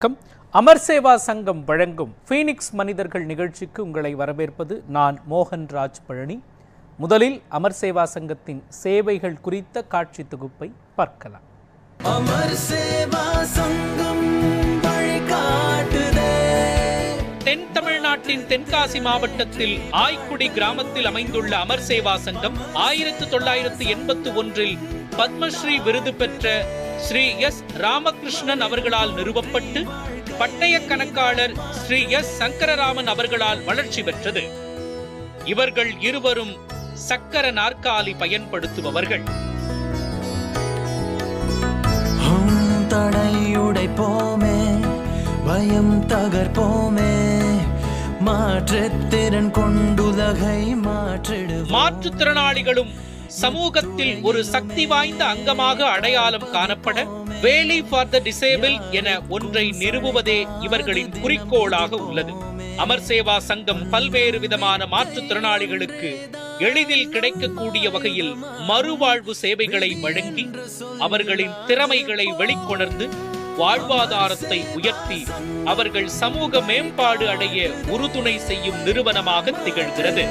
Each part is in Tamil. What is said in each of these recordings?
வணக்கம். அமர் சேவா சங்கம் வழங்கும் ஃபீனிக்ஸ் மனிதர்கள் நிகழ்ச்சிக்கு உங்களை வரவேற்பது நான் மோகன்ராஜ் பழனி. முதலில் அமர் சேவா சங்கத்தின் சேவைகள் குறித்த காட்சி தொகுப்பை பார்க்கலாம். அமர் சேவா சங்கம் வழிகாட்டுதே. தென் தமிழ்நாட்டின் தென்காசி மாவட்டத்தில் ஆய்க்குடி கிராமத்தில் அமைந்துள்ள அமர் சேவா சங்கம் 1981 பத்மஸ்ரீ விருது பெற்ற ஸ்ரீ எஸ் ராமகிருஷ்ணன் அவர்களால் நிறுவப்பட்டு பட்டய கணக்காளர் ஸ்ரீ எஸ் சங்கரராமன் அவர்களால் வளர்ச்சி பெற்றது. இவர்கள் இருவரும் சக்கர நாற்காலி பயன்படுத்துபவர்கள். தடையுடைப்போமே, பயம் தகர்ப்போமே, மாற்றுத்திறன் கொண்டுலகை மாற்றிடுவோம். மாற்றுத்திறனாளிகளும் சமூகத்தில் ஒரு சக்தி வாய்ந்த அங்கமாக அடையாளம் காணப்பட வேலி ஃபார் த டிசேபிள் என ஒன்றை நிறுவுவதே இவர்களின் குறிக்கோளாக உள்ளது. அமர் சேவா சங்கம் பல்வேறு விதமான மாற்றுத்திறனாளிகளுக்கு எளிதில் கிடைக்கக்கூடிய வகையில் மறுவாழ்வு சேவைகளை வழங்கி அவர்களின் திறமைகளை வெளிக்கொணர்ந்து வாழ்வாதாரத்தை உயர்த்தி அவர்கள் சமூக மேம்பாடு அடைய உறுதுணை செய்யும் நிறுவனமாக திகழ்கிறது.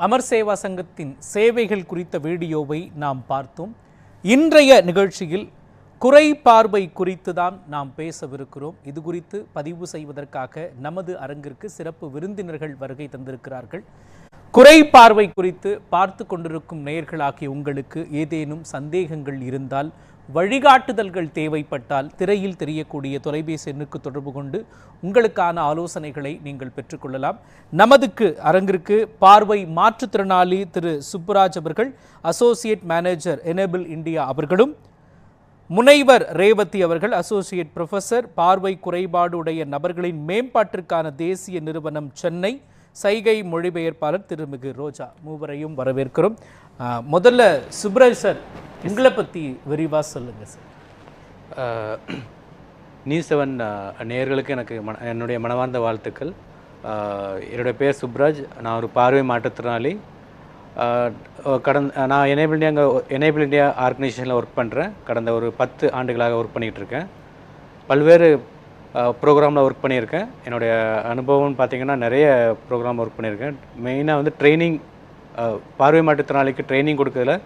அமர் சேவா சங்கத்தின் சேவைகள் குறித்த வீடியோவை நாம் பார்த்தோம். இன்றைய நிகழ்ச்சியில் குறை பார்வை குறித்து தான் நாம் பேசவிருக்கிறோம். இது குறித்து பதிவு செய்வதற்காக நமது அரங்கிற்கு சிறப்பு விருந்தினர்கள் வருகை தந்திருக்கிறார்கள். குறை பார்வை குறித்து பார்த்து கொண்டிருக்கும் நேயர்களாகிய உங்களுக்கு ஏதேனும் சந்தேகங்கள் இருந்தால், வழிகாட்டுதல்கள் தேவைப்பட்டால் திரையில் தெரியக்கூடிய தொலைபேசி எண்ணுக்கு தொடர்பு கொண்டு உங்களுக்கான ஆலோசனைகளை நீங்கள் பெற்றுக்கொள்ளலாம். நமதுக்கு அரங்கிற்கு பார்வை மாற்றுத்திறனாளி திரு சுப்புராஜ் அவர்கள், அசோசியேட் மேனேஜர் எனேபிள் இந்தியா அவர்களும், முனைவர் ரேவதி அவர்கள், அசோசியேட் ப்ரொஃபசர், பார்வை குறைபாடு உடைய நபர்களின் மேம்பாட்டிற்கான தேசிய நிறுவனம் சென்னை, சைகை மொழிபெயர்ப்பாளர் திருமிகு ரோஜா, மூவரையும் வரவேற்கிறோம். முதல்ல சுப்ராஜ் சார், உங்களை பற்றி விரிவாக சொல்லுங்கள் சார். நியூஸ் 7 நேயர்களுக்கு என்னுடைய மனமார்ந்த வாழ்த்துக்கள். என்னுடைய பேர் சுப்ராஜ். நான் ஒரு பார்வை மாற்றுத்திறனாளி. நான் எனேபிள் இந்தியா ஆர்கனைசேஷனில் ஒர்க் பண்ணுறேன். கடந்த ஒரு 10 ஆண்டுகளாக ஒர்க் பண்ணிகிட்ருக்கேன். பல்வேறு ப்ரோக்ராமில் ஒர்க் பண்ணியிருக்கேன். என்னுடைய அனுபவம்னு பார்த்திங்கன்னா நிறைய ப்ரோக்ராம் ஒர்க் பண்ணியிருக்கேன். மெயினாக ட்ரைனிங், பார்வை மாற்றுத்திறனாளிக்கு ட்ரைனிங் கொடுக்கறதுல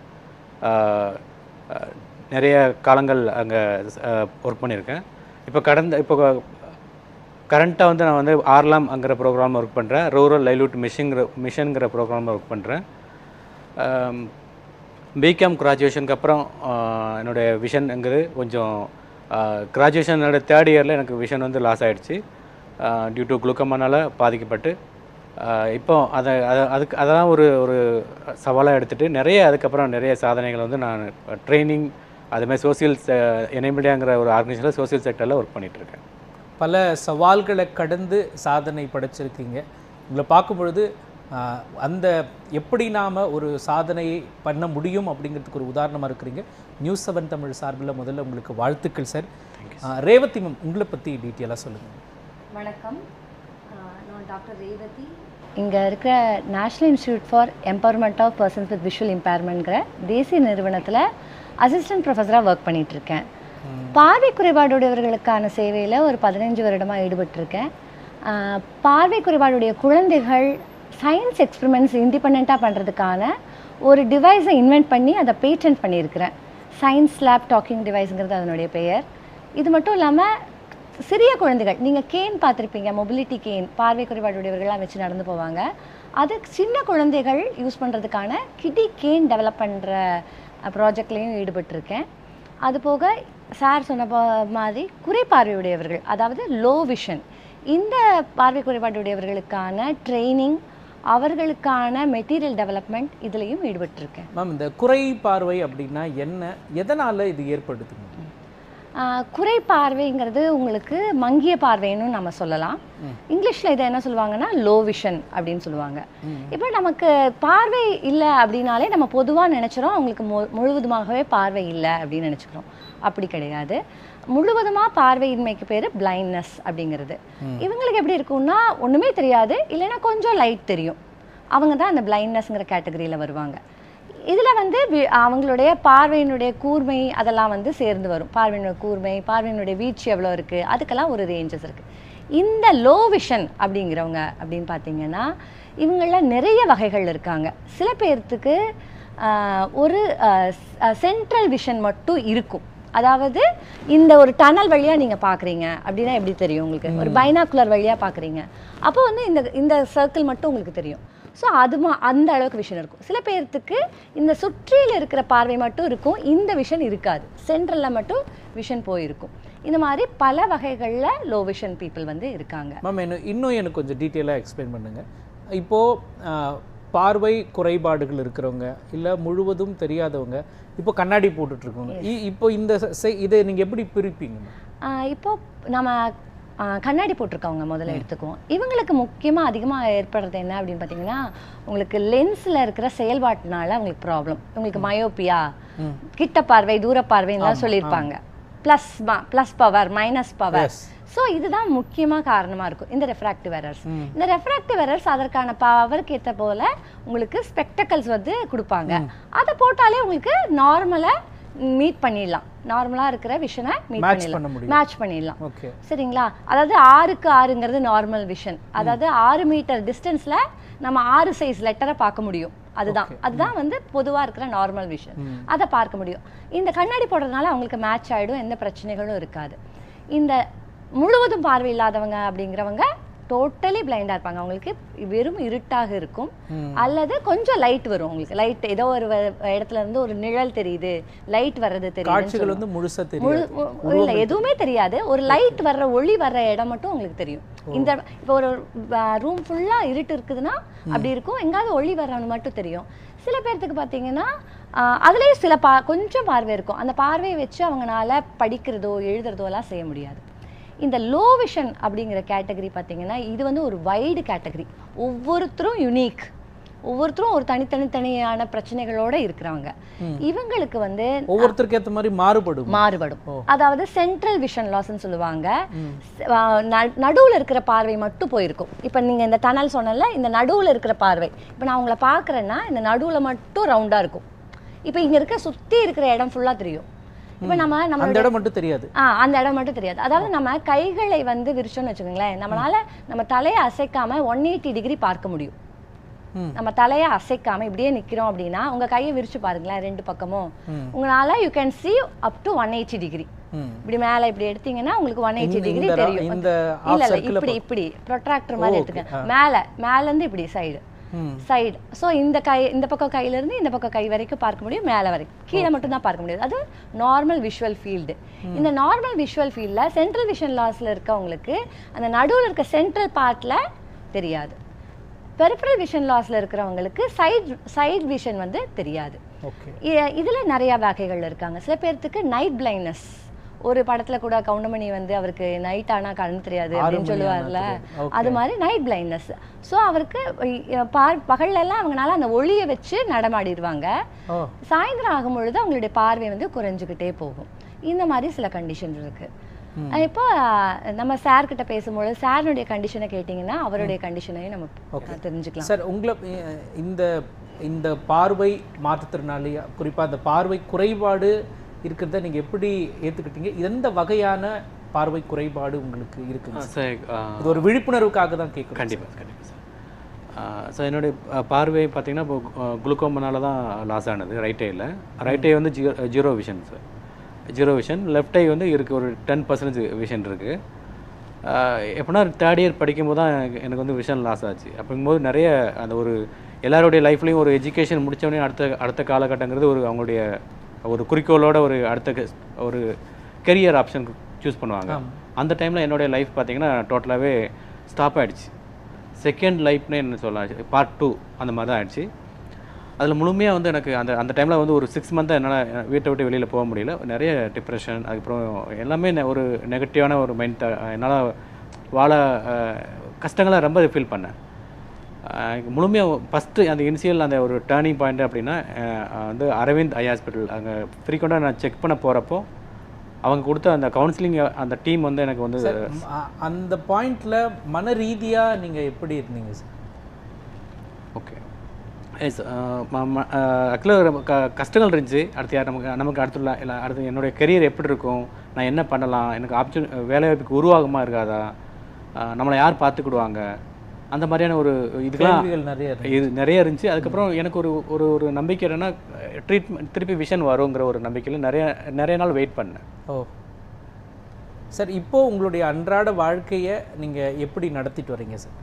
நிறைய காலங்கள் அங்கே ஒர்க் பண்ணியிருக்கேன். இப்போ கரண்ட்டாக நான் ஆர்லாம்ங்கிற ப்ரோக்ராமில் ஒர்க் பண்ணுறேன். ரூரல் லைவ்லிஹுட் மிஷன்கிற ப்ரோக்ராமில் ஒர்க் பண்ணுறேன். பிகாம் கிராஜுவேஷனுக்கு அப்புறம் என்னுடைய விஷன்ங்கிறது கொஞ்சம் கிராஜுவேஷன் என்னோடய 3rd இயரில் எனக்கு விஷன் லாஸ் ஆகிடுச்சு. டியூ டு குளுக்கோமானால் பாதிக்கப்பட்டு இப்போ அதெல்லாம் ஒரு சவாலாக எடுத்துகிட்டு அதுக்கப்புறம் நிறைய சாதனைகள் நான் ட்ரைனிங், அதுமாதிரி சோசியல் எனேபிள்ங்கிற ஒரு ஆர்கனைசேஷனில் சோசியல் செக்டரில் ஒர்க் பண்ணிகிட்ருக்கேன். பல சவால்களை கடந்து சாதனை படைச்சிருக்கீங்க. உங்களை பார்க்கும் பொழுது அந்த எப்படி நாம் ஒரு சாதனையை பண்ண முடியும் அப்படிங்கிறதுக்கு ஒரு உதாரணமாக இருக்கிறீங்க. நியூஸ் 7 தமிழ் சார்பில் முதல்ல உங்களுக்கு வாழ்த்துக்கள் சார். ரேவதி மேம், உங்களை பற்றி டீட்டெயிலாக சொல்லுங்கள். வணக்கம், நான் டாக்டர் ரேவதி. இங்கே இருக்கிற national institute for empowerment of persons with visual இம்பேர்மெண்ட்ங்கிற தேசிய நிறுவனத்தில் அசிஸ்டன்ட் ப்ரொஃபஸராக ஒர்க் பண்ணிகிட்ருக்கேன். பார்வை குறைபாடுடையவர்களுக்கான சேவையில் ஒரு 15 வருடமாக ஈடுபட்டிருக்கேன். பார்வை குறைபாடுடைய குழந்தைகள் சயின்ஸ் எக்ஸ்பெரிமெண்ட்ஸ் இண்டிபெண்ட்டாக பண்ணுறதுக்கான ஒரு டிவைஸை இன்வென்ட் பண்ணி அதை பேட்டன்ட் பண்ணியிருக்கிறேன். சயின்ஸ் லேப் டாக்கிங் டிவைஸுங்கிறது அதனுடைய பெயர். இது மட்டும் இல்லாமல் சிறிய குழந்தைகள், நீங்கள் கேன் பார்த்துருப்பீங்க, மொபிலிட்டி கேன், பார்வை குறைபாடுடையவர்கள்லாம் வச்சு நடந்து போவாங்க. அது சின்ன குழந்தைகள் யூஸ் பண்ணுறதுக்கான கிடி கேன் டெவலப் பண்ணுற ப்ராஜெக்ட்லேயும் ஈடுபட்டிருக்கேன். அதுபோக சார் சொன்ன மாதிரி குறைபார்வையுடையவர்கள், அதாவது லோ விஷன், இந்த பார்வை குறைபாடுடையவர்களுக்கான ட்ரைனிங், அவர்களுக்கான மெட்டீரியல் டெவலப்மெண்ட் இதுலேயும் ஈடுபட்டிருக்கேன். மேம், இந்த குறை பார்வை அப்படின்னா என்ன, எதனால் இது ஏற்படுத்துங்க? குறை பார்வைங்கிறது உங்களுக்கு மங்கிய பார்வைன்னு நம்ம சொல்லலாம். இங்கிலீஷில் இதை என்ன சொல்லுவாங்கன்னா லோ விஷன் அப்படின்னு சொல்லுவாங்க. இப்போ நமக்கு பார்வை இல்லை அப்படின்னாலே நம்ம பொதுவாக நினச்சிரோம் அவங்களுக்கு முழுவதுமாகவே பார்வை இல்லை அப்படின்னு நினச்சிக்கிறோம். அப்படி கிடையாது. முழுவதுமாக பார்வையின்மைக்கு பேர் பிளைண்ட்னஸ் அப்படிங்கிறது. இவங்களுக்கு எப்படி இருக்கும்னா ஒன்றுமே தெரியாது, இல்லைன்னா கொஞ்சம் லைட் தெரியும். அவங்க தான் அந்த பிளைண்ட்னஸ்ங்கிற கேட்டகரியில் வருவாங்க. இதில் வந்து அவங்களுடைய பார்வையினுடைய கூர்மை அதெல்லாம் வந்து சேர்ந்து வரும். பார்வையினுடைய கூர்மை, பார்வையினுடைய வீழ்ச்சி எவ்வளோ இருக்குது, அதுக்கெல்லாம் ஒரு ரேஞ்சஸ் இருக்குது. இந்த லோ விஷன் அப்படிங்கிறவங்க அப்படின்னு பார்த்தீங்கன்னா இவங்களில் நிறைய வகைகள் இருக்காங்க. சில பேர்த்துக்கு ஒரு சென்ட்ரல் விஷன் மட்டும் இருக்கும். அதாவது இந்த ஒரு டனல் வழியாக நீங்கள் பார்க்குறீங்க அப்படின்னா எப்படி தெரியும் உங்களுக்கு? ஒரு பைனாக்குலர் வழியாக பார்க்குறீங்க, அப்போ வந்து இந்த சர்க்கிள் மட்டும் உங்களுக்கு தெரியும். ஸோ அந்த அளவுக்கு விஷன் இருக்கும். சில பேர்த்துக்கு இந்த சுற்றியில் இருக்கிற பார்வை மட்டும் இருக்கும், இந்த விஷன் இருக்காது, சென்ட்ரலில் மட்டும் விஷன் போயிருக்கும். இந்த மாதிரி பல வகைகளில் லோ விஷன் பீப்புள் வந்து இருக்காங்க. மேம் இன்னும் எனக்கு கொஞ்சம் டீட்டெயிலாக எக்ஸ்பிளைன் பண்ணுங்கள். இப்போது பார்வை குறைபாடுகள் இருக்கிறவங்க இல்லை முழுவதும் தெரியாதவங்க இப்போ கண்ணாடி போட்டுட்ருக்கோங்க, இப்போ இதை நீங்கள் எப்படி பிரிப்பீங்க? இப்போ நம்ம கண்ணாடி போட்டிருக்கவங்க முதல்ல எடுத்துக்குவோம். இவங்களுக்கு முக்கியமாக அதிகமாக ஏற்படுறது என்ன அப்படின்னு பார்த்தீங்கன்னா, உங்களுக்கு லென்ஸில் இருக்கிற செயல்பாட்டினால உங்களுக்கு ப்ராப்ளம். உங்களுக்கு மயோப்பியா, கிட்ட பார்வை, தூர பார்வைலாம் சொல்லியிருப்பாங்க, plus power, minus power. So இதுதான் முக்கியமாக காரணமாக இருக்கும் இந்த ரெஃப்ராக்டிவ் எரர்ஸ். இந்த ரெஃப்ராக்டிவ் எரர்ஸ் அதற்கான பவருக்கு ஏற்ற போல உங்களுக்கு ஸ்பெக்டக்கல்ஸ் வந்து கொடுப்பாங்க. அதை போட்டாலே உங்களுக்கு நார்மலாக மீட் பண்ணிடலாம், நார்மலாக இருக்கிற விஷனை மேட்ச் பண்ணிடலாம். சரிங்களா? அதாவது 6க்கு 6ங்கிறது நார்மல் விஷன். அதாவது 6 மீட்டர் டிஸ்டன்ஸில் நம்ம 6 சைஸ் லெட்டரை பார்க்க முடியும். அதுதான் வந்து பொதுவாக இருக்கிற நார்மல் விஷன். அதை பார்க்க முடியும். இந்த கண்ணாடி போடுறதுனால அவங்களுக்கு மேட்ச் ஆகிடும், எந்த பிரச்சனைகளும் இருக்காது. இந்த முழுவதும் பார்வை இல்லாதவங்க அப்படிங்கிறவங்க டோட்டலி பிளைண்டாக இருப்பாங்க. அவங்களுக்கு வெறும் இருட்டாக இருக்கும், அல்லது கொஞ்சம் லைட் வரும். உங்களுக்கு லைட் ஏதோ ஒரு இடத்துல இருந்து ஒரு நிழல் தெரியுது, லைட் வர்றது தெரியுது, இல்லை எதுவுமே தெரியாது, ஒரு லைட் வர்ற ஒளி வர்ற இடம் மட்டும் உங்களுக்கு தெரியும். இந்த இப்போ ஒரு ரூம் ஃபுல்லாக இருட்டு இருக்குதுன்னா அப்படி இருக்கும், எங்காவது ஒளி வர்றது மட்டும் தெரியும். சில பேர்த்துக்கு பார்த்தீங்கன்னா அதுலேயே கொஞ்சம் பார்வை இருக்கும், அந்த பார்வையை வச்சு அவங்களால படிக்கிறதோ எழுதுறதோ எல்லாம் செய்ய முடியாது. இந்த லோ விஷன் அப்படிங்கிற கேட்டகரி பார்த்தீங்கன்னா இது வந்து ஒரு வைடு கேட்டகரி. ஒவ்வொருத்தரும் யூனிக், ஒவ்வொருத்தரும் ஒரு தனித்தனியான பிரச்சனைகளோட இருக்கிறாங்க. இவங்களுக்கு வந்து ஒவ்வொருத்தருக்கு ஏற்ற மாதிரி மாறுபடும். அதாவது சென்ட்ரல் விஷன் லாஸ்ன்னு சொல்லுவாங்க. நடுவில் இருக்கிற பார்வை மட்டும் போயிருக்கும். இப்போ நீங்கள் இந்த டனல் சொன்னல, இந்த நடுவில் இருக்கிற பார்வை, இப்போ நான் உங்களை பார்க்குறேன்னா இந்த நடுவில் மட்டும் ரவுண்டாக இருக்கும். இப்போ இங்கே இருக்க சுற்றி இருக்கிற இடம் ஃபுல்லாக தெரியும். இப்போ அந்த இடம் மட்டும் தெரியாது. அந்த இடம் மட்டும் தெரியாது. அதாவது நம்ம கைகளை வந்து விரிச்சோன்னு வச்சுக்கோங்களேன், நம்மளால நம்ம தலையை அசைக்காம 180 டிகிரி பார்க்க முடியும். நம்ம தலையை அசைக்காம இப்படியே நிக்கிறோம் அப்படின்னா உங்க கையை விரிச்சு பாருங்களேன், 2 பக்கமும் உங்களால you can see up to 180 degree. இப்படி மேல இப்படி எடுத்தீங்கன்னா உங்களுக்கு 180 டிகிரி தெரியும். இல்ல இப்படி ப்ரொட்ராக்டர் மாதிரி எடுத்துக்க, மேல இருந்து இப்படி சைடு. ஸோ இந்த பக்கம் கையிலேருந்து இந்த பக்கம் கை வரைக்கும் பார்க்க முடியும், மேலே வரைக்கும், கீழே மட்டும் தான் பார்க்க முடியாது. அது நார்மல் விஷுவல் ஃபீல்டு. இந்த நார்மல் விஷுவல் ஃபீல்டில் சென்ட்ரல் விஷன் லாஸில் இருக்கவங்களுக்கு அந்த நடுவில் இருக்க சென்ட்ரல் பார்ட்டில் தெரியாது. பெரிஃபரல் விஷன் லாஸில் இருக்கிறவங்களுக்கு சைடு விஷன் வந்து தெரியாது. இதில் நிறையா வகைகள் இருக்காங்க. சில பேர்த்துக்கு நைட் பிளைண்ட்னஸ், ஒரு படத்துல கூட கவுண்டமணி வந்து அவருக்கு நைட் ஆனா கண்ணு தெரியாது அப்படின்னு சொல்லுவார்ல, அது மாதிரி நைட் பிளைண்ட்னஸ். ஸோ அவருக்கு பகல்ல எல்லாம் அவங்களால அந்த ஒளியை வச்சு நடமாடிடுவாங்க. சாயந்தரம் ஆகும் பொழுது அவங்களுடைய பார்வை வந்து குறைஞ்சுக்கிட்டே போகும். இந்த மாதிரி சில கண்டிஷன் இருக்கு. இப்போ நம்ம சார் கிட்ட பேசும்போது சாருடைய கண்டிஷனை கேட்டிங்கன்னா அவருடைய கண்டிஷனையும் நம்ம தெரிஞ்சுக்கலாம். சார் உங்களை இந்த பார்வை மாற்றுத்திறனாளியா, குறிப்பாக அந்த பார்வை குறைபாடு இருக்கிறத நீங்கள் எப்படி ஏற்றுக்கிட்டீங்க? எந்த வகையான பார்வை குறைபாடு உங்களுக்கு இருக்குங்க சார்? இது ஒரு விழிப்புணர்வுக்காக தான் கேட்குறேன். கண்டிப்பாக சார். ஸோ என்னுடைய பார்வை பார்த்தீங்கன்னா இப்போ குளுக்கோமனால தான் லாஸ் ஆனது. ரைட் ஐ வந்து zero vision sir. Zero vision. Left eye வந்து இருக்குது, ஒரு 10% விஷன் இருக்குது. எப்படின்னா 3rd இயர் படிக்கும்போது தான் எனக்கு வந்து விஷன் லாஸ் ஆச்சு. அப்படிங்கும்போது நிறைய அந்த ஒரு எல்லாருடைய லைஃப்லேயும் ஒரு எஜுகேஷன் முடித்தோடனே அடுத்த காலகட்டங்கிறது ஒரு அவங்களுடைய ஒரு குறிக்கோளோட ஒரு கெரியர் ஆப்ஷன் சூஸ் பண்ணுவாங்க. அந்த டைமில் என்னுடைய லைஃப் பார்த்தீங்கன்னா டோட்டலாகவே ஸ்டாப் ஆகிடுச்சு. செகண்ட் லைஃப்னு என்ன சொல்லலாம், பார்ட் 2 அந்த மாதிரி தான் ஆகிடுச்சு. அதில் முழுமையாக வந்து எனக்கு அந்த டைமில் வந்து ஒரு 6 மந்த்தாக என்னால் வீட்டை விட்டு வெளியில் போக முடியல. நிறைய டிப்ரெஷன், அதுக்கப்புறம் எல்லாமே ஒரு நெகட்டிவான ஒரு மைண்ட், என்னால் வாழ கஷ்டங்களை ரொம்ப ஃபீல் பண்ணேன். முழுமையாக ஃபஸ்ட்டு அந்த இனிஷியல் அந்த ஒரு டேர்னிங் பாயிண்ட் அப்படின்னா வந்து அரவிந்த் ஐ ஹாஸ்பிட்டல். அங்கே ஃப்ரீக்வெண்ட்டாக நான் செக் பண்ண போகிறப்போ அவங்க கொடுத்த அந்த கவுன்சிலிங் அந்த டீம் வந்து எனக்கு வந்து அந்த பாயிண்டில் மன ரீதியாக நீங்கள் எப்படி இருந்தீங்க சார்? ஓகே எஸ் ஆக்சுவலாக கஷ்டங்கள் இருந்துச்சு. அடுத்து நமக்கு அடுத்துள்ள இல்லை அடுத்து என்னுடைய கெரியர் எப்படி இருக்கும், நான் என்ன பண்ணலாம், எனக்கு வேலைவாய்ப்புக்கு உருவாகுமா இருக்காதா, நம்மளை யார் பார்த்துக்கிடுவாங்க, அந்த மாதிரியான ஒரு இதுக்கெல்லாம் நிறைய இருந்துச்சு. அதுக்கப்புறம் எனக்கு ஒரு நம்பிக்கை என்னென்னா திருப்பி விஷன் வருங்கிற ஒரு நம்பிக்கையில் நிறைய நாள் வெயிட் பண்ணேன். ஓ சார், இப்போது உங்களுடைய அன்றாட வாழ்க்கையை நீங்கள் எப்படி நடத்திட்டு வரீங்க சார்?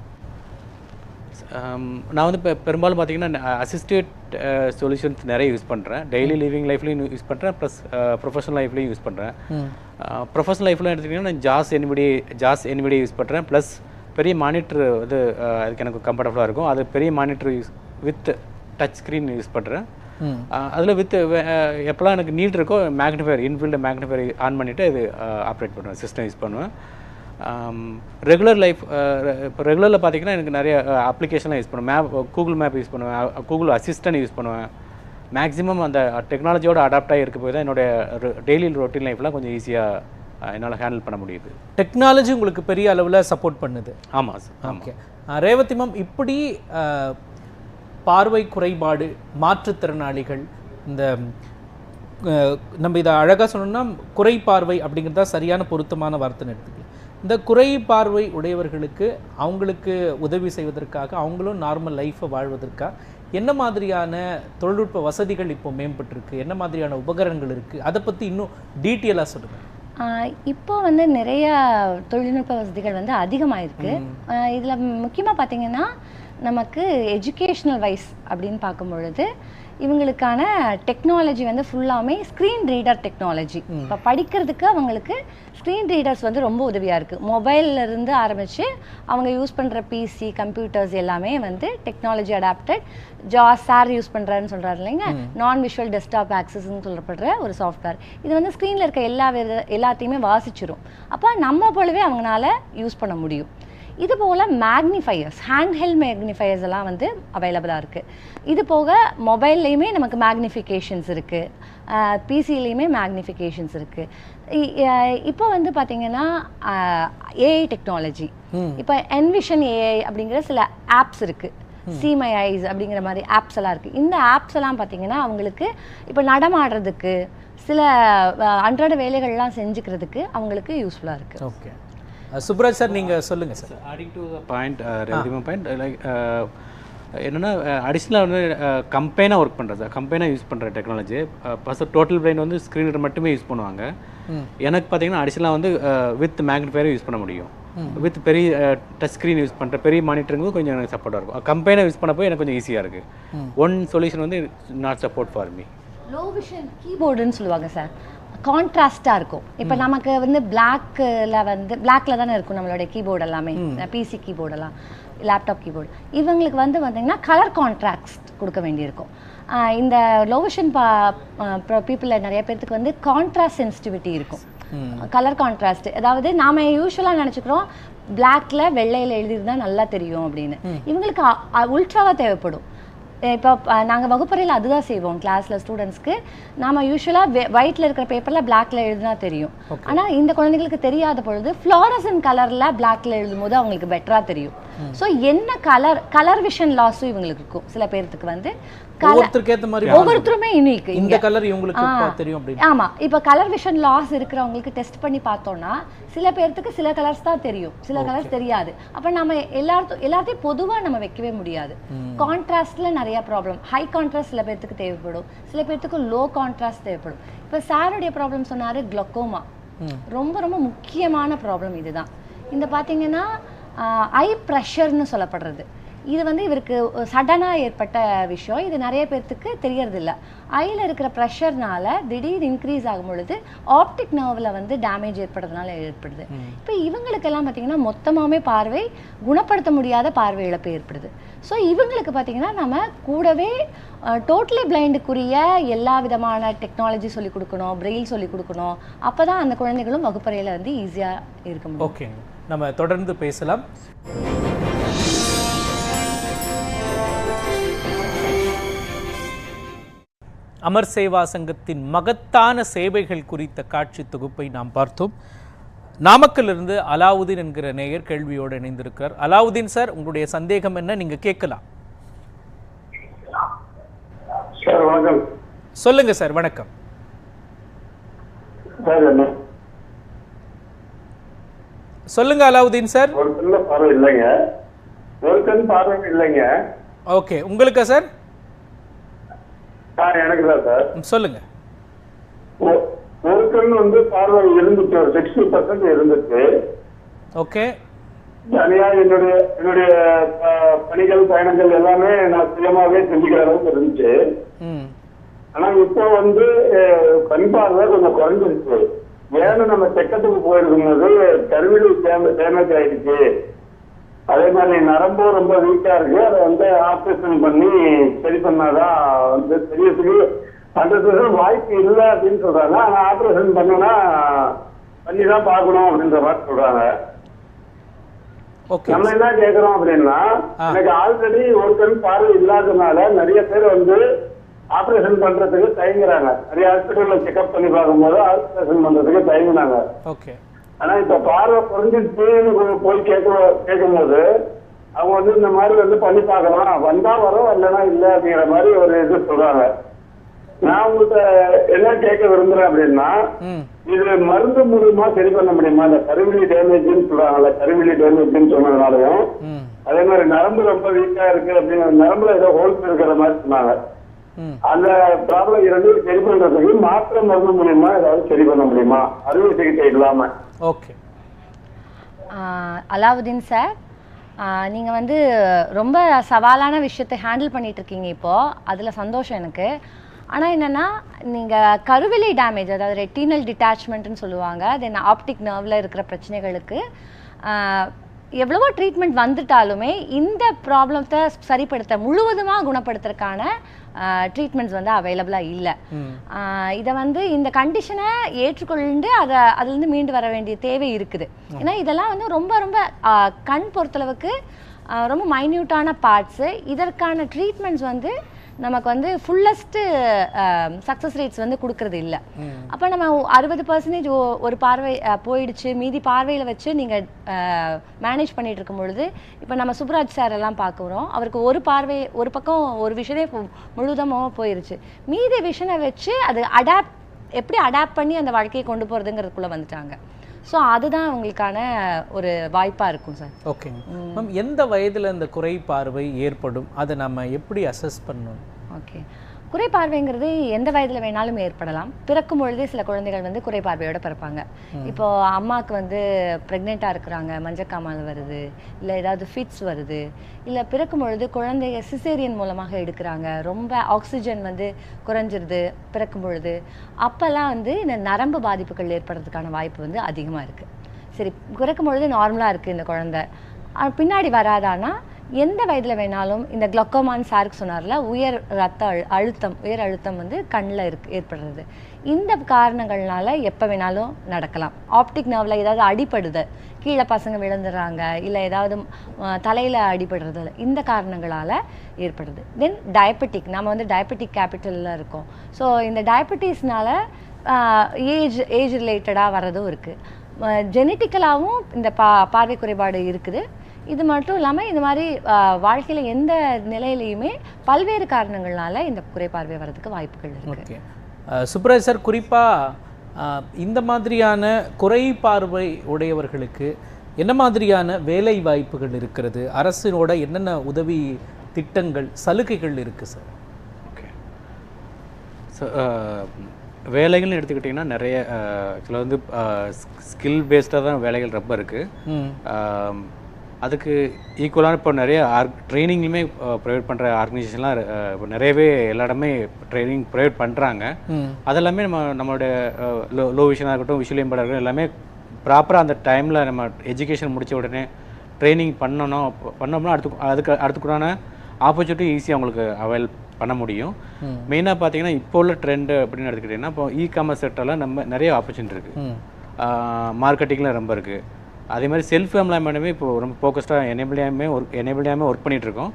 நான் வந்து இப்போ பெரும்பாலும் பார்த்தீங்கன்னா அசிஸ்டட் சொல்யூஷன்ஸ் நிறைய யூஸ் பண்ணுறேன். டெய்லி லிவிங் லைஃப்லையும் யூஸ் பண்ணுறேன், ப்ளஸ் ப்ரொஃபஷனல் லைஃப்லையும் யூஸ் பண்ணுறேன். ப்ரொஃபஷனல் லைஃப்லாம் எடுத்துக்கிட்டிங்கன்னா ஜாஸ் என்விடி யூஸ் பண்ணுறேன். ப்ளஸ் பெரிய மானிட்டர் வந்து அதுக்கு எனக்கு கம்ஃபர்டபுளாக இருக்கும். அது பெரிய monitor with touch screen use பண்ணுறேன். அதில் எப்போல்லாம் எனக்கு நீட் இருக்கோ இன்பில்ட் மேக்னிஃபயர் ஆன் பண்ணிவிட்டு இது ஆப்ரேட் பண்ணுவேன், சிஸ்டம் யூஸ் பண்ணுவேன். ரெகுலர் லைஃப் இப்போ ரெகுலரில் பார்த்தீங்கன்னா எனக்கு நிறைய அப்ளிகேஷன்லாம் யூஸ் பண்ணுவேன். கூகுள் மேப் யூஸ் பண்ணுவேன், கூகுள் அசிஸ்டன்ட் யூஸ் பண்ணுவேன். மேக்ஸிமம் அந்த டெக்னாலஜியோட அடாப்ட் ஆகி இருக்க போய் தான் என்னுடைய டெய்லி ரொட்டீன் லைஃப்லாம் கொஞ்சம் ஈஸியாக என்னால் ஹேண்டில் பண்ண முடியுது. டெக்னாலஜி உங்களுக்கு பெரிய அளவில் சப்போர்ட் பண்ணுது. ஆமாம் சார். ஓகே ரேவதி மேம், இப்படி பார்வை குறைபாடு மாற்றுத்திறனாளிகள் இந்த நம்ம இதை அழகாக சொன்னோம்னா குறை பார்வை அப்படிங்கிறது தான் சரியான பொருத்தமான வார்த்தைன்னு எடுத்துக்கலாம். இந்த குறை பார்வை உடையவர்களுக்கு அவங்களுக்கு உதவி செய்வதற்காக, அவங்களும் நார்மல் லைஃப்பை வாழ்வதற்காக என்ன மாதிரியான தொழில்நுட்ப வசதிகள் இப்போ மேம்பட்டுருக்கு, என்ன மாதிரியான உபகரணங்கள் இருக்குது, அதை பற்றி இன்னும் டீட்டெயிலாக சொல்லுங்கள். இப்போ வந்து நிறைய தொழில்நுட்ப வசதிகள் வந்து அதிகமாகிருக்கு. இதில் முக்கியமாக பார்த்தீங்கன்னா நமக்கு எஜுகேஷ்னல் வைஸ் அப்படின்னு பார்க்கும் பொழுது இவங்களுக்கான டெக்னாலஜி வந்து ஃபுல்லாமே ஸ்க்ரீன் ரீடர் டெக்னாலஜி. இப்போ படிக்கிறதுக்கு அவங்களுக்கு ஸ்க்ரீன் ரீடர்ஸ் வந்து ரொம்ப உதவியாக இருக்குது. மொபைல்லேருந்து ஆரம்பித்து அவங்க யூஸ் பண்ணுற பிசி கம்ப்யூட்டர்ஸ் எல்லாமே வந்து டெக்னாலஜி அடாப்டட். சார் யூஸ் பண்ணுறாருன்னு சொல்கிறாரு இல்லைங்க, நான் விஷுவல் டெஸ்க்டாப் ஆக்சஸ்ன்னு சொல்லப்படுற ஒரு சாஃப்ட்வேர். இது வந்து ஸ்க்ரீனில் இருக்க எல்லாத்தையுமே வாசிச்சிடும். அப்போ நம்ம போலவே அவங்களால யூஸ் பண்ண முடியும். இது போல் மேக்னிஃபையர்ஸ், ஹேண்ட் ஹெல்ட் மேக்னிஃபையர்ஸ் எல்லாம் வந்து அவைலபிளாக இருக்குது. இது போக மொபைல்லையுமே நமக்கு மேக்னிஃபிகேஷன்ஸ் இருக்குது, பிசிலையுமே மேக்னிஃபிகேஷன்ஸ் இருக்குது. இப்போ வந்து பார்த்திங்கன்னா ஏஐ டெக்னாலஜி, இப்போ என்விஷன் ஏஐ அப்படிங்கிற சில ஆப்ஸ் இருக்குது, See My Eyes அப்படிங்கிற மாதிரி ஆப்ஸ் எல்லாம் இருக்குது. இந்த ஆப்ஸ் எல்லாம் பார்த்திங்கன்னா அவங்களுக்கு இப்போ நடமாடுறதுக்கு சில அன்றாட வேலைகள்லாம் செஞ்சுக்கிறதுக்கு அவங்களுக்கு யூஸ்ஃபுல்லாக இருக்குது. ஓகே சுப்ராஜ் சார், நீங்கள் சொல்லுங்கள் sir. Adding to the point point like என்னென்னா அடிஷ்னலாக வந்து கம்பெனாக ஒர்க் பண்ணுறது சார், கம்பெனாக யூஸ் பண்ணுற டெக்னாலஜி. ஃபஸ்ட்டு டோட்டல் பிரைன் வந்து ஸ்க்ரீனர் மட்டுமே யூஸ் பண்ணுவாங்க. எனக்கு பார்த்தீங்கன்னா அடிஷ்னலாக வந்து வித் மேக்னிஃபயரும் யூஸ் பண்ண முடியும். வித் பெரிய டச் ஸ்க்ரீன் யூஸ் பண்ணுற பெரிய மானிட்டருங்கும் கொஞ்சம் எனக்கு சப்போர்ட்டாக இருக்கும். கம்பெனாக யூஸ் பண்ணப்போ எனக்கு கொஞ்சம் ஈஸியாக இருக்குது. ஒன் சொல்யூஷன் வந்து not support for me. Low vision கீபோர்டுன்னு சொல்லுவாங்க சார், கான்ட்ராஸ்டாக இருக்கும். இப்போ நமக்கு வந்து பிளாக்ல தானே இருக்கும் நம்மளுடைய கீபோர்டு எல்லாமே, பிசி கீபோர்டெல்லாம், லேப்டாப் கீபோர்டு. இவங்களுக்கு வந்து பார்த்தீங்கன்னா கலர் கான்ட்ராஸ்ட் கொடுக்க வேண்டியிருக்கும். இந்த லோ விஷன் பீப்புளில் நிறைய பேர்த்துக்கு வந்து கான்ட்ராஸ்ட் சென்சிட்டிவிட்டி இருக்கும், கலர் கான்ட்ராஸ்ட். அதாவது நாம் யூஸ்வலாக நினச்சிக்கிறோம் பிளாக்ல வெள்ளையில் எழுதியிருந்தால் நல்லா தெரியும் அப்படின்னு. இவங்களுக்கு உல்ட்ராவாக தேவைப்படும். இப்போ நாங்கள் வகுப்பறையில் அதுதான் செய்வோம் கிளாஸில் ஸ்டூடெண்ட்ஸ்க்கு. நாம் யூஸ்வலாக ஒயிட்டில் இருக்கிற பேப்பரில் பிளாக்ல எழுதுனா தெரியும். ஆனால் இந்த குழந்தைங்களுக்கு தெரியாத பொழுது ஃப்ளோரசன் கலரில் பிளாக்ல எழுதும் போது அவங்களுக்கு பெட்டராக தெரியும். ஸோ என்ன கலர் விஷன் லாஸும் இவங்களுக்கு இருக்கும். சில பேர்த்துக்கு வந்து ஒவ்வொருத்தருமே யூனிக். இந்த கலர் இவங்களுக்கு தெரியும் அப்படி. ஆமா, இப்போ கலர் விஷன் லாஸ் இருக்கிறவங்களுக்கு டெஸ்ட் பண்ணி பார்த்தோம்னா சில பேர்த்துக்கு சில கலர்ஸ் தான் தெரியும், சில கலர்ஸ் தெரியாது. அப்ப நம்ம எல்லாத்தையும் பொதுவா நம்ம வைக்கவே முடியாது. கான்ட்ராஸ்ட்ல நிறைய ப்ராப்ளம். ஹை கான்ட்ராஸ்ட் சில பேர்த்துக்கு தேவைப்படும், சில பேர்த்துக்கு லோ கான்ட்ராஸ்ட் தேவைப்படும். இப்போ சாருடைய ப்ராப்ளம் சொன்னாரு குளோக்கோமா, ரொம்ப ரொம்ப முக்கியமான ப்ராப்ளம் இதுதான். இந்த பார்த்தீங்கன்னா ஐ ப்ரெஷர்னு சொல்லப்படுறது. இது வந்து இவருக்கு சடனாக ஏற்பட்ட விஷயம். இது நிறைய பேர்த்துக்கு தெரியறதில்ல. ஐயில் இருக்கிற ப்ரெஷர்னால திடீர் இன்க்ரீஸ் ஆகும் பொழுது ஆப்டிக் நர்வில் வந்து டேமேஜ் ஏற்படுறதுனால ஏற்படுது. இப்போ இவங்களுக்கெல்லாம் பார்த்தீங்கன்னா மொத்தமாகவே பார்வை குணப்படுத்த முடியாத பார்வை இழப்பு ஏற்படுது. ஸோ இவங்களுக்கு பார்த்தீங்கன்னா நம்ம கூடவே டோட்டலி பிளைண்டுக்குரிய எல்லா விதமான டெக்னாலஜி சொல்லிக் கொடுக்கணும், பிரெயில் சொல்லிக் கொடுக்கணும். அப்போ தான் அந்த குழந்தைகளும் வகுப்பறையில் வந்து ஈஸியாக இருக்க முடியும். ஓகே, நம்ம தொடர்ந்து பேசலாம். அமர் சேவா சங்கத்தின் மகத்தான சேவைகள் குறித்த காட்சி தொகுப்பை நாம் பார்த்தோம். நாமக்கல்லிருந்து அலாவுதீன் என்கிற நேயர் கேள்வியோடு இணைந்திருக்கிறார். அலாவுதீன் சார், உங்களுடைய சந்தேகம் என்ன, நீங்க கேட்கலாம். வணக்கம் சொல்லுங்க சார். வணக்கம் சார். என்ன சொல்லுங்க அலாவுதீன் சார். ஒரு கண்ண பார்வை இல்லைங்க, ஒரு கண் பார்வை இல்லைங்க. ஓகே, உங்களுக்கா சார்? எனக்கு தான் சார். சொல்லுங்க. ஒரு கண் வந்து பார்வை இருந்துச்சு, ஒரு 60% இருந்துச்சு. ஓகே. தனியா என்னுடைய பணிகள் பயணங்கள் எல்லாமே நான் சுயமாவே செஞ்சுக்கிற அளவுக்கு இருந்துச்சு. ஆனா இப்போ வந்து கண் பார்வை கொஞ்சம் குறைஞ்சிருச்சு. ஏன்னு நம்ம செக்கத்துக்கு போயிருக்கும் போது கருவிழி டேமேஜ் ஆயிடுச்சு, அதே மாதிரி நரம்பும் ரொம்ப வீக்கா இருக்கு, அதை வந்து ஆப்ரேஷன் பண்ணி சரி பண்ணாதான் வந்து தெரியறதுக்கு 100% வாய்ப்பு இல்லை அப்படின்னு சொல்றாங்க. ஆனா ஆப்ரேஷன் பண்ணிதான் பார்க்கணும் அப்படின்ற மாதிரி சொல்றாங்க. நம்ம என்ன கேக்குறோம் அப்படின்னா, எனக்கு ஆல்ரெடி ஒரு கண் பார்வை இல்லாததுனால நிறைய பேர் வந்து ஆபரேஷன் பண்றதுக்கு தயங்குறாங்க. நிறைய ஹாஸ்பிட்டல்ல செக்அப் பண்ணி பார்க்கும்போது ஆபரேஷன் பண்றதுக்கு தயங்குனாங்க. ஆனா இப்ப பார்வை குறைஞ்சிருச்சுன்னு போய் கேட்கும் போது அவங்க வந்து இந்த மாதிரி வந்து பண்ணி பார்க்கலாம், வந்தா வரும் இல்லைன்னா இல்லை அப்படிங்கிற மாதிரி ஒரு இது சொல்றாங்க. நான் உங்கள்கிட்ட என்ன கேட்க விரும்புறேன் அப்படின்னா, இது மருந்து மூலமா சரி பண்ண முடியுமா? இந்த கருவிழி டேமேஜ்னு சொல்றாங்கல்ல, கருவிழி டேமேஜ்னு சொன்னதுனாலயும் அதே மாதிரி நரம்பு ரொம்ப வீக்கா இருக்கு அப்படின்னு நரம்புல ஏதோ ஹோல்ஸ் இருக்கிற மாதிரி சொன்னாங்க. அந்த ப்ராப்ளம் இரண்டும் சரி பண்றதுக்கு மாத்திரை மருந்து மூலியமா ஏதாவது சரி பண்ண முடியுமா அறுவை சிகிச்சை இல்லாம? ஓகே. அலாவுதீன் சார், நீங்கள் வந்து ரொம்ப சவாலான விஷயத்தை ஹேண்டில் பண்ணிட்டு இருக்கீங்க இப்போது, அதில் சந்தோஷம் எனக்கு. ஆனால் என்னென்னா, நீங்கள் கருவிழி டேமேஜ், அதாவது ரெட்டினல் டிட்டாச்மெண்ட்னு சொல்லுவாங்க, தென் ஆப்டிக் நர்வில் இருக்கிற பிரச்சனைகளுக்கு எவ்வளவோ ட்ரீட்மெண்ட் வந்துட்டாலுமே இந்த ப்ராப்ளத்தை சரிப்படுத்த முழுவதுமாக குணப்படுத்துறதுக்கான ட்ரீட்மெண்ட்ஸ் வந்து அவைலபிளாக இல்லை. இதை வந்து இந்த கண்டிஷனை ஏற்றுக்கொண்டு அதுலேருந்து மீண்டு வர வேண்டிய தேவை இருக்குது. ஏன்னா இதெல்லாம் வந்து ரொம்ப ரொம்ப கண் பொறுத்தளவுக்கு ரொம்ப மைன்யூட்டான பார்ட்ஸு. இதற்கான ட்ரீட்மெண்ட்ஸ் வந்து நமக்கு வந்து ஃபுல்லஸ்ட்டு சக்ஸஸ் ரேட்ஸ் வந்து கொடுக்கறது இல்லை. அப்போ நம்ம 60% ஒரு பார்வை போயிடுச்சு, மீதி பார்வையில் வச்சு நீங்கள் மேனேஜ் பண்ணிட்டு இருக்கும் பொழுது, இப்போ நம்ம சுப்ராஜ் சார் எல்லாம் பார்க்குறோம், அவருக்கு ஒரு பக்கம் ஒரு விஷயமே முழுதமாக போயிடுச்சு, மீதி விஷனை வச்சு அது எப்படி அடாப்ட் பண்ணி அந்த வாழ்க்கையை கொண்டு போகிறதுங்கிறதுக்குள்ளே வந்துட்டாங்க. ஸோ அதுதான் அவங்களுக்கான ஒரு வாய்ப்பாக இருக்கும் சார். ஓகே மேம், எந்த வயதில் இந்த குறை பார்வை ஏற்படும், அதை நம்ம எப்படி அசஸ் பண்ணணும்? ஓகே, குறைபார்வைங்கிறது எந்த வயதில் வேணாலும் ஏற்படலாம். பிறக்கும் பொழுதே சில குழந்தைகள் வந்து குறைபார்வையோட பிறப்பாங்க. இப்போ அம்மாவுக்கு வந்து ப்ரெக்னெண்ட்டாக இருக்கிறாங்க, மஞ்சக்காமல் வருது, இல்லை ஏதாவது ஃபிட்ஸ் வருது, இல்லை பிறக்கும் பொழுது குழந்தைய சிசேரியன் மூலமாக எடுக்கிறாங்க, ரொம்ப ஆக்சிஜன் வந்து குறைஞ்சிருது பிறக்கும் பொழுது, அப்போல்லாம் வந்து இந்த நரம்பு பாதிப்புகள் ஏற்படுறதுக்கான வாய்ப்பு வந்து அதிகமாக இருக்குது. சரி, பிறக்கும் பொழுது நார்மலாக இருக்குது இந்த குழந்தை, பின்னாடி வராதானா எந்த வயதில் வேணாலும் இந்த குளோக்கோமான்னு சாருக்கு சொன்னார்ல, உயர் அழுத்தம் வந்து கண்ணில் ஏற்படுறது, இந்த காரணங்கள்னால எப்போ வேணாலும் நடக்கலாம். ஆப்டிக் நர்வில் ஏதாவது அடிபடுது, கீழே பசங்க விழுந்துடுறாங்க, இல்லை ஏதாவது தலையில் அடிபடுறது, இந்த காரணங்களால் ஏற்படுது. தென் டயபெட்டிக், நம்ம வந்து டயபெட்டிக் கேபிட்டலில் இருக்கோம். ஸோ இந்த டயபெட்டிஸ்னால ஏஜ் ரிலேட்டடாக வர்றதும் இருக்குது. ஜெனட்டிக்கலாகவும் இந்த பார்வை குறைபாடு இருக்குது. இது மட்டும் இல்லாமல் இந்த மாதிரி வாழ்க்கையில் எந்த நிலையிலையுமே பல்வேறு காரணங்கள்னால இந்த குறைபார்வை வர்றதுக்கு வாய்ப்புகள் இருக்கு. சுப்ராஜ் சார், குறிப்பாக இந்த மாதிரியான குறைபார்வை உடையவர்களுக்கு என்ன மாதிரியான வேலை வாய்ப்புகள் இருக்கிறது, அரசினோட என்னென்ன உதவி திட்டங்கள் சலுகைகள் இருக்குது சார்? ஓகே, ஸோ வேலைகள்னு எடுத்துக்கிட்டிங்கன்னா நிறைய சில வந்து ஸ்கில் பேஸ்டாக தான் வேலைகள் ரொம்ப இருக்குது. அதுக்கு ஈக்குவலான இப்போ நிறைய ட்ரைனிங்லையுமே ப்ரொவைட் பண்ணுற ஆர்கனைசேஷன்லாம் இப்போ நிறையவே எல்லா இடமே ட்ரைனிங் ப்ரொவைட் பண்ணுறாங்க. அதெல்லாமே நம்மளோட லோ விஷனாக இருக்கட்டும், விஷுவல் இம்பேர்டாக இருக்கட்டும், எல்லாமே ப்ராப்பராக அந்த டைமில் நம்ம எஜுகேஷன் முடித்த உடனே ட்ரைனிங் பண்ணோம்னா அடுத்துக்குடான ஆப்பர்ச்சுனிட்டி ஈஸியாக அவங்களுக்கு அவைல் பண்ண முடியும். மெயினாக பார்த்தீங்கன்னா இப்போ உள்ள ட்ரெண்டு அப்படின்னு எடுத்துக்கிட்டிங்கன்னா, இப்போ இ-காமர்ஸ் செக்டரில் நம்ம நிறைய ஆப்பர்ச்சுனிட்டி இருக்குது, மார்க்கெட்டிங்கில் ரொம்ப இருக்குது. அதே மாதிரி செல்ஃப் எம்ப்ளாய்மெண்ட்டுமே இப்போ ரொம்ப ஃபோக்கஸ்டாக எனேபிளாமே ஒர்க் பண்ணிகிட்ருக்கோம்.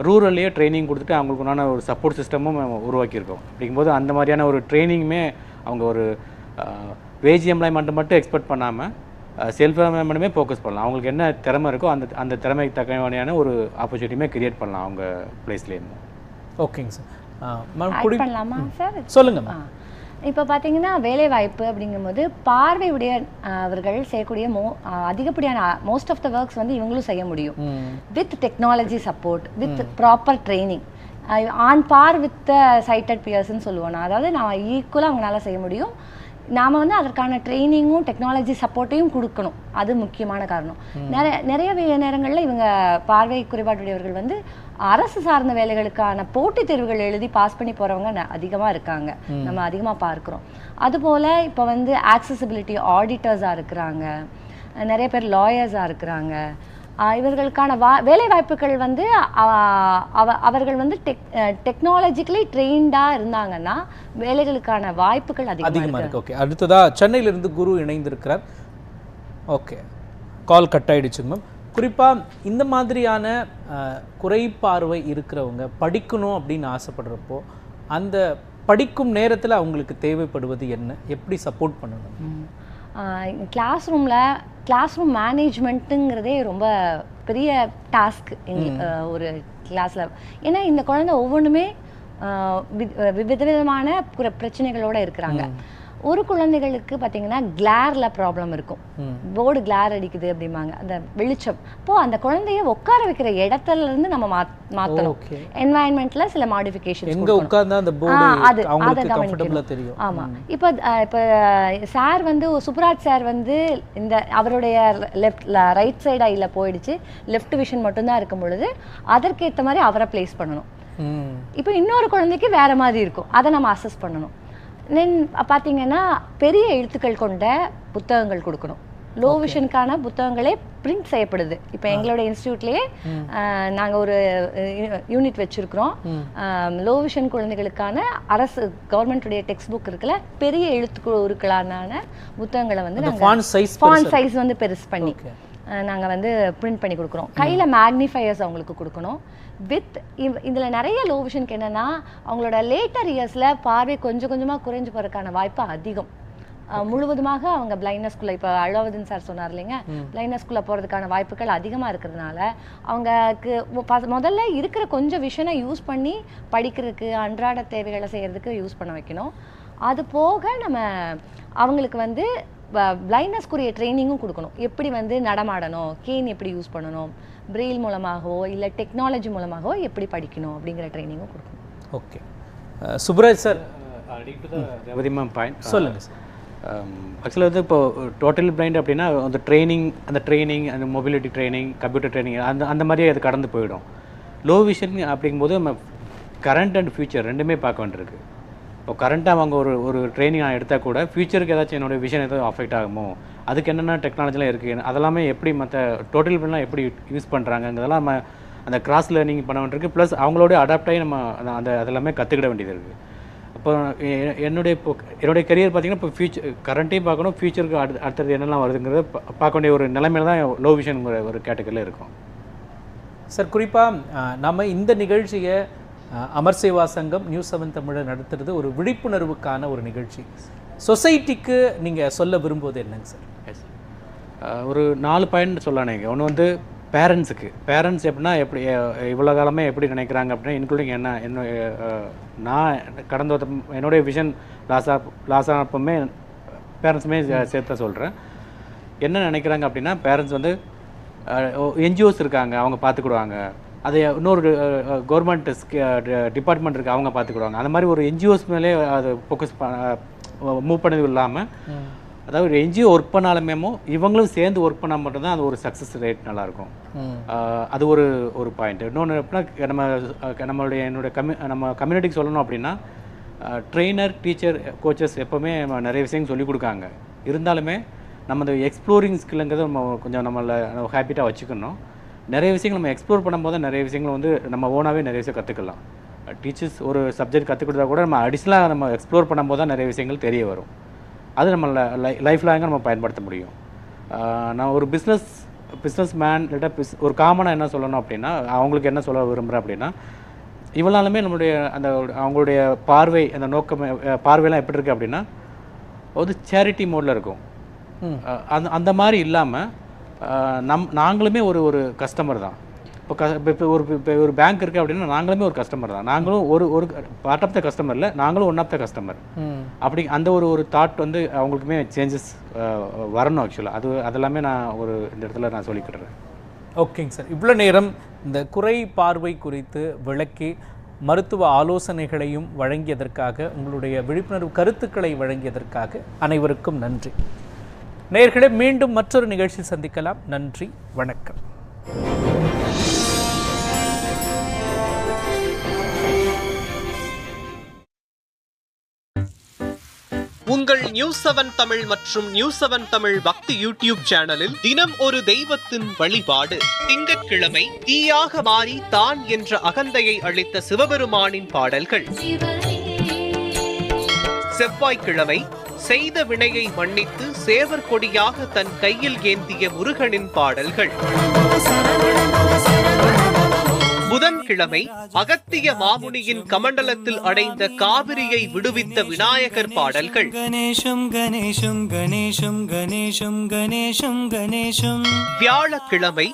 ரூரல்லையே ட்ரைனிங் கொடுத்துட்டு அவங்களுக்கு உண்டான ஒரு சப்போர்ட் சிஸ்டமும் உருவாக்கியிருக்கோம். அப்படிங்கும்போது அந்த மாதிரியான ஒரு ட்ரைனிங்குமே அவங்க ஒரு வேஜ் எம்ப்ளாய்மெண்ட்டை மட்டும் எக்ஸ்பெக்ட் பண்ணாமல் செல்ஃப் எம்ப்ளாய்மெண்ட்டுமே ஃபோக்கஸ் பண்ணலாம். அவங்களுக்கு என்ன திறமை இருக்கோ அந்த திறமைக்கு தக்கவையான ஒரு ஆப்பர்ச்சுனிட்டியுமே கிரியேட் பண்ணலாம் அவங்க பிளேஸ்லேருந்து. ஓகேங்க சார். மேம் ஆட் பண்ணலாமா சார்? சொல்லுங்க மேம். இப்போ பார்த்தீங்கன்னா வேலைவாய்ப்பு அப்படிங்கும்போது பார்வையுடைய அவர்கள் செய்யக்கூடிய அதிகப்படியான மோஸ்ட் ஆஃப் த ஒர்க்ஸ் வந்து இவங்களும் செய்ய முடியும் with technology support with proper training on par with sighted பியர்ஸ்ன்னு சொல்லுவோம். அதாவது நான் ஈக்குவலாக அவங்களால செய்ய முடியும். நாம் வந்து அதற்கான ட்ரைனிங்கும் டெக்னாலஜி சப்போர்ட்டையும் கொடுக்கணும். அது முக்கியமான காரணம். நிறைய நேரங்களில் இவங்க பார்வை குறைபாடுடையவர்கள் வந்து அரசு சார்ந்த வேலைகளுக்கான போட்டித் தேர்வுகள் எழுதி பாஸ் பண்ணி போகிறவங்க அதிகமாக இருக்காங்க, நம்ம அதிகமாக பார்க்குறோம். அதுபோல் இப்போ வந்து ஆக்சசிபிலிட்டி ஆடிட்டர்ஸாக இருக்கிறாங்க, நிறைய பேர் லாயர்ஸாக இருக்கிறாங்க. இவர்களுக்கான வேலை வாய்ப்புகள் வந்து அவர்கள் வந்து டெக்னாலஜிக்கலி ட்ரெயின்டாக இருந்தாங்கன்னா வேலைகளுக்கான வாய்ப்புகள் அதிகமாக இருக்கு. ஓகே, அடுத்ததா சென்னையிலிருந்து குரு இணைந்திருக்கிறார். ஓகே, கால் கட் ஆயிடுச்சுங்க மேம். குறிப்பாக இந்த மாதிரியான குறைபார்வை இருக்கிறவங்க படிக்கணும் அப்படின்னு ஆசைப்படுறப்போ அந்த படிக்கும் நேரத்தில் அவங்களுக்கு தேவைப்படுவது என்ன, எப்படி சப்போர்ட் பண்ணணும்? கிளாஸ் ரூம் மேனேஜ்மெண்ட்டுங்கிறதே ரொம்ப பெரிய டாஸ்க் ஒரு கிளாஸில். ஏன்னா இந்த குழந்தை ஒவ்வொன்றுமே விதவிதமான பிரச்சனைகளோடு இருக்கிறாங்க. ஒரு குழந்தைகளுக்கு பார்த்தீங்கன்னா கிளாரில் ப்ராப்ளம் இருக்கும், போர்டு கிளார் அடிக்குது அப்படிம்பாங்க, அந்த வெளிச்சம். அப்போது அந்த குழந்தைய உட்கார வைக்கிற இடத்துல இருந்து நம்ம மாற்றணும். என்வாயன்மெண்ட்டில் சில மாடிஃபிகேஷன் அதை கவனிக்கணும். ஆமாம். இப்போ சார் வந்து சுப்ராஜ் சார் வந்து இந்த அவருடைய ரைட் சைடு ஐயில் போயிடுச்சு, லெஃப்ட் விஷன் மட்டும்தான் இருக்கும் பொழுது அதற்கேற்ற மாதிரி அவரை பிளேஸ் பண்ணணும். இப்போ இன்னொரு குழந்தைக்கு வேற மாதிரி இருக்கும், அதை நம்ம அசஸ் பண்ணணும். தென் பார்த்தீங்கன்னா பெரிய எழுத்துக்கள் கொண்ட புத்தகங்கள் கொடுக்கணும். லோ விஷனுக்கான புத்தகங்களே பிரிண்ட் செய்யப்படுது. இப்போ எங்களோட இன்ஸ்டியூட்லேயே நாங்கள் ஒரு யூனிட் வச்சுருக்கிறோம். லோ விஷன் குழந்தைகளுக்கான அரசு கவர்மெண்ட்டுடைய டெக்ஸ்ட் புக் இருக்குல்ல, பெரிய எழுத்துக்களான புத்தகங்களை வந்து நாங்கள் ஃபாண்ட் சைஸ் வந்து பெருசு பண்ணி நாங்கள் வந்து பிரிண்ட் பண்ணி கொடுக்குறோம். கையில் மேக்னிஃபையர்ஸ் அவங்களுக்கு கொடுக்கணும். வித் இதில் நிறைய லோ விஷனுக்கு என்னென்னா அவங்களோட லேட்டர் இயர்ஸில் பார்வை கொஞ்சம் கொஞ்சமாக குறைஞ்சு போகிறதுக்கான வாய்ப்பு அதிகம். முழுவதுமாக அவங்க பிளைண்ட்னஸ்குள்ளே, இப்போ அழவதன் சார் சொன்னார் இல்லைங்க, பிளைண்ட்னஸ்குள்ளே போகிறதுக்கான வாய்ப்புகள் அதிகமாக இருக்கிறதுனால அவங்களுக்கு முதல்ல இருக்கிற கொஞ்சம் விஷனை யூஸ் பண்ணி படிக்கிறதுக்கு அன்றாட தேவைகளை செய்கிறதுக்கு யூஸ் பண்ண வைக்கணும். அது போக நம்ம அவங்களுக்கு வந்து பிளைண்ட்னஸ்க்குரிய ட்ரைனிங்கும் கொடுக்கணும். எப்படி வந்து நடமாடணும், கேன் எப்படி யூஸ் பண்ணணும், பிரெயில் மூலமாகவோ இல்லை டெக்னாலஜி மூலமாகவோ எப்படி படிக்கணும் அப்படிங்கிற ட்ரைனிங்கும் கொடுக்கணும். Okay, Subraj sir Revathi ma'am point சொல்லுங்கள் சார். ஆக்சுவலாக வந்து இப்போ டோட்டல் பிளைண்ட் அப்படின்னா அந்த ட்ரைனிங் அந்த மொபிலிட்டி ட்ரைனிங், கம்ப்யூட்டர் ட்ரைனிங் அந்த மாதிரியே அது கடந்து போயிடும். லோ விஷன் அப்படிங்கும்போது நம்ம கரண்ட் அண்ட் ஃபியூச்சர் ரெண்டுமே பார்க்க வேண்டியிருக்கு. இப்போ கரண்ட்டாக அவங்க ஒரு ட்ரைனிங் நான் எடுத்தால் கூட ஃபியூச்சருக்கு ஏதாச்சும் என்னோடய விஷன் எதாவது அஃபெக்ட் ஆகுமோ, அதுக்கு என்னென்ன டெக்னாலஜிலாம் இருக்குது, அதெல்லாமே எப்படி மற்ற டோட்டல் பிளான்லாம் எப்படி யூஸ் பண்ணுறாங்கிறதெல்லாம் நம்ம அந்த கிராஸ் லேர்னிங் பண்ண வேண்டியிருக்கு. ப்ளஸ் அவங்களோட அடாப்ட் ஆகி நம்ம அதெல்லாமே கற்றுக்கிட வேண்டியது இருக்குது. அப்போ என்னுடைய கரியர் பார்த்திங்கன்னா இப்போ கரண்ட்டையும் பார்க்கணும், ஃபியூச்சருக்கு அடுத்தது என்னெல்லாம் வருதுங்கிறத பார்க்க வேண்டிய ஒரு நிலைமையில தான் லோ விஷன் ஒரு கேட்டகரியில் இருக்கும். சார், குறிப்பாக நம்ம இந்த நிகழ்ச்சியை அமர் சேவா சங்கம் நியூஸ் 7 தமிழை நடத்துறது ஒரு விழிப்புணர்வுக்கான ஒரு நிகழ்ச்சி. சொசைட்டிக்கு நீங்கள் சொல்ல விரும்புவது என்னங்க சார்? எஸ், ஒரு 4 பாயிண்ட் சொல்லலாங்க. ஒன்று வந்து பேரண்ட்ஸ் எப்படின்னா எப்படி இவ்வளோ காலமே எப்படி நினைக்கிறாங்க அப்படின்னா, இன்க்ளூடிங் நான் கடந்த என்னுடைய விஷன் லாஸ் ஆனப்பமே பேரண்ட்ஸுமே சேர்த்து சொல்கிறேன். என்ன நினைக்கிறாங்க அப்படின்னா, பேரண்ட்ஸ் வந்து என்ஜிஓஸ் இருக்காங்க, அவங்க பார்த்துக்கிடுவாங்க, அது இன்னொரு கவர்மெண்ட் டிபார்ட்மெண்ட் இருக்குது, அவங்க பார்த்துக்கிடுவாங்க. அந்த மாதிரி ஒரு என்ஜிஓஸ் மேலே அது ஃபோக்கஸ் மூவ் பண்ணது இல்லாமல், அதாவது ஒரு என்ஜிஓ ஒர்க் பண்ணாலுமேமோ இவங்களும் சேர்ந்து ஒர்க் பண்ணால் மட்டும்தான் அது ஒரு சக்ஸஸ் ரேட் நல்லாயிருக்கும். அது ஒரு பாயிண்ட். இன்னொன்று எப்படின்னா, நம்ம கம்யூனிட்டிக்கு சொல்லணும் அப்படின்னா, ட்ரெயினர், டீச்சர், கோச்சஸ் எப்போவுமே நிறைய விஷயங்கள் சொல்லிக் கொடுக்காங்க. இருந்தாலுமே நம்ம இந்த எக்ஸ்ப்ளோரிங் ஸ்கில்லுங்கிறத கொஞ்சம் நம்மளை ஹேபிட்டாக வச்சுக்கணும். நிறைய விஷயங்கள் நம்ம எக்ஸ்ப்ளோர் பண்ணும்போது நிறைய விஷயங்கள் வந்து நம்ம ஓனாகவே நிறைய விஷயம் கற்றுக்கலாம். டீச்சர்ஸ் ஒரு சப்ஜெக்ட் கற்றுக் கொடுத்தா கூட நம்ம அடிஷ்னலாக நம்ம எக்ஸ்ப்ளோர் பண்ணும்போது தான் நிறைய விஷயங்கள் தெரிய வரும். அது நம்ம லைஃப் லாங்காக நம்ம பயன்படுத்த முடியும். நான் ஒரு பிஸ்னஸ் மேன் கிட்ட ஒரு காமனாக என்ன சொல்லணும் அப்படின்னா, அவங்களுக்கு என்ன சொல்ல விரும்புகிறேன் அப்படின்னா, இவ்வளோனாலுமே நம்மளுடைய அவங்களுடைய அந்த பார்வையெல்லாம் எப்படி இருக்குது அப்படின்னா, ஒரு சேரிட்டி மோடில் இருக்கும். அந்த மாதிரி இல்லாமல் நாங்களுமே ஒரு கஸ்டமர் தான். இப்போ ஒரு பேங்க் இருக்குது அப்படின்னா நாங்களுமே ஒரு கஸ்டமர் தான். நாங்களும் ஒரு பார்ட் ஆஃப் த கஸ்டமர் இல்லை, நாங்களும் ஒன் ஆஃப் த கஸ்டமர். அப்படி அந்த ஒரு தாட் வந்து அவங்களுக்குமே சேஞ்சஸ் வரணும். ஆக்சுவலாக அதெல்லாமே நான் இந்த இடத்துல நான் சொல்லிக்கிட்டுறேன். ஓகேங்க சார், இவ்வளோ நேரம் இந்த குறை பார்வை குறித்து விளக்கி மருத்துவ ஆலோசனைகளையும் வழங்கியதற்காக, உங்களுடைய விழிப்புணர்வு கருத்துக்களை வழங்கியதற்காக அனைவருக்கும் நன்றி. நேயர்களே, மீண்டும் மற்றொரு நிகழ்ச்சியில் சந்திக்கலாம். நன்றி, வணக்கம். உங்கள் நியூஸ் 7 தமிழ் மற்றும் நியூஸ் 7 தமிழ் பக்தி யூடியூப் சேனலில் தினம் ஒரு தெய்வத்தின் வழிபாடு. திங்கட்கிழமை தீயாக மாறி தான் என்ற அகந்தையை அளித்த சிவபெருமானின் பாடல்கள். செவ்வாய்க்கிழமை செய்த வினையை மன்னித்து சேவர் கொடியாக தன் கையில் ஏந்திய முருகனின் பாடல்கள். புதன்கிழமை அகத்திய மாமுனியின் கமண்டலத்தில் அடைந்த காவிரியை விடுவித்த விநாயகர் பாடல்கள். கணேசம் கணேசம் கணேசம் கணேசம் கணேசம் கணேசம். வியாழக்கிழமை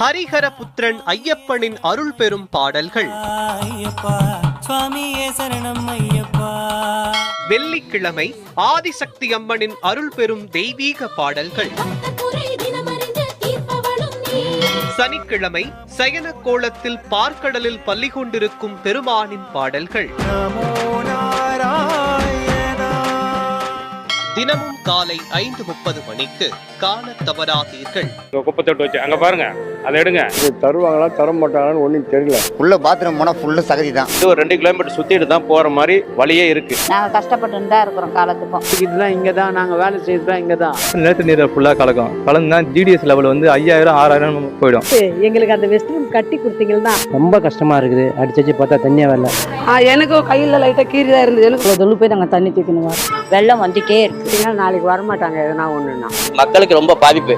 ஹரிஹர புத்திரன் ஐயப்பனின் அருள் பெறும் பாடல்கள். ஐயப்பா சுவாமியே சரணம் ஐயப்பா. வெள்ளிக்கிழமை ஆதிசக்தி அம்மனின் அருள் பெறும் தெய்வீக பாடல்கள். சனிக்கிழமை சயன கோலத்தில் பார்க்கடலில் பள்ளி கொண்டிருக்கும் பெருமானின் பாடல்கள். தினமும் காலை 5:30 மணிக்கு காண தவறாதீர்கள். குப்பத்தொட்டு வச்சு அங்க பாருங்க, அதை எடுங்க. தருவாங்களா தர மாட்டாங்களான்னு ஒன்றும் தெரியல. உள்ள பாத்ரூம் போனால் ஃபுல்லு சகதி தான். இது ஒரு 2 கிலோமீட்டர் சுத்திட்டு தான் போற மாதிரி வழியே இருக்கு. நாங்கள் கஷ்டப்பட்டு தான் இருக்கிறோம் காலத்துக்கும். இதுதான் இங்கே தான் நாங்கள் வேலை செய்யறதுதான் இங்கே தான். நிலத்து நீரை ஃபுல்லாக கலந்து ஜிடிஎஸ் லெவல் வந்து 5000 6000 போயிடும். எங்களுக்கு அந்த வெஸ்ட் ரூம் கட்டி கொடுத்தீங்கன்னா ரொம்ப கஷ்டமா இருக்குது. அடிச்சு பார்த்தா தண்ணியே வரல. எனக்கும் கையில் லைட்டாக கீறி தான் இருந்தது. எனக்கு தொழு போய் நாங்கள் தண்ணி தூக்கணும். வெள்ளம் வந்துட்டே இருக்கு. நாளைக்கு வரமாட்டாங்க எதனா ஒன்றுன்னா. மக்களுக்கு ரொம்ப பாதிப்பு.